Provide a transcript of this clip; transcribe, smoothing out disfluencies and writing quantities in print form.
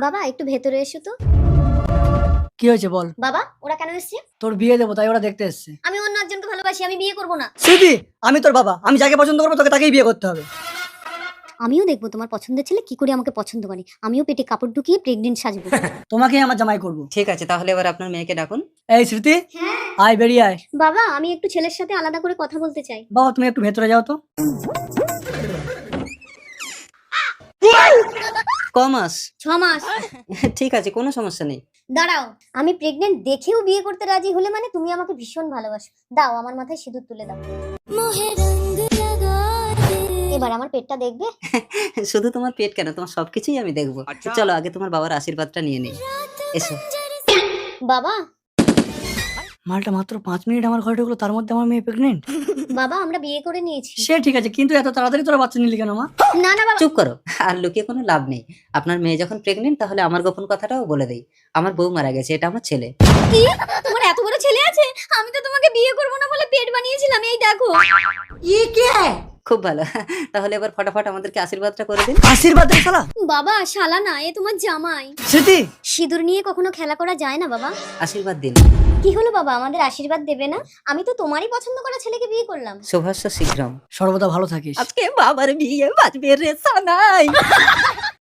বাবা একটু ভেতরে এসো তো। কি হয়েছে বল? বাবা ওরা কেন এসেছে? তোর বিয়ে দেবো তাই ওরা দেখতে এসছে। আমি অন্য একজনকে ভালোবাসি, আমি বিয়ে করব না। স্মৃতি, আমি তোর বাবা, আমি যাকে পছন্দ করবো তোকে তাকেই বিয়ে করতে হবে। আমিও দেখবো তোমার পছন্দের ছেলে কি করে আমাকে পছন্দ করে, আমিও পেটে কাপড় ঢুকিয়ে প্রেগনেন্ট সাজবো। তোমাকেই আমার জামাই করবো। ঠিক আছে, তাহলে এবার আপনার মেয়েকে ডাকুন। এই স্মৃতি, আয় বেরিয়ে আয়। বাবা আমি একটু ছেলের সাথে আলাদা করে কথা বলতে চাই। বাবা তুমি একটু ভেতরে যাও তো। কমাস 6 মাস। ঠিক আছে, কোনো সমস্যা নেই। দাঁড়াও, আমি প্রেগনেন্ট দেখেও বিয়ে করতে রাজি হলে মানে তুমি আমাকে ভীষণ ভালোবাসো। দাও আমার মাথায় সিঁদুর তুলে দাও। এবার আমার পেটটা দেখবে? শুধু তোমার পেট কেন, তোমার সবকিছুই আমি দেখবো। চলো আগে তোমার বাবার আশীর্বাদটা নিয়ে নিই, এসো। বাবা মালটা মাত্র 5 মিনিট আমার ঘরে ঢুকলো, তার মধ্যে আমার মেয়ে প্রেগনেন্ট। বাবা আমরা বিয়ে করে নিয়েছি। সে ঠিক আছে, কিন্তু এত তাড়াতাড়ি তোরা বাচ্চা নিলি কেন মা? না না বাবা। চুপ করো, আর লুকিয়ে কোনো লাভ নেই। আপনার মেয়ে যখন প্রেগনেন্ট তাহলে আমার গোপন কথাটাও বলে দেই। আমার বউ মারা গেছে, এটা আমার ছেলে। কি? তোমার এত বড় ছেলে আছে? আমি তো তোমাকে বিয়ে করব না বলে পেট বানিয়েছিলাম, এই দেখো। খুব ভালো, তাহলে এবার ফটাফট আমাদেরকে আশীর্বাদটা করে দিন। আশীর্বাদ দে শালা। বাবা শালা না, এ তোমার জামাই। স্মৃতি, সিঁদুর নিয়ে কখনো খেলা করা যায় না বাবা। আশীর্বাদ দিন। কি হলো বাবা, আমাদের আশীর্বাদ দেবে না? আমি তো তোমারই পছন্দ করা ছেলেকে বিয়ে করলাম। শুভস্য শীঘ্রম। সর্বদা ভালো থাকিস। আজকে বাবার বিয়ে বাজবে রে সানাই।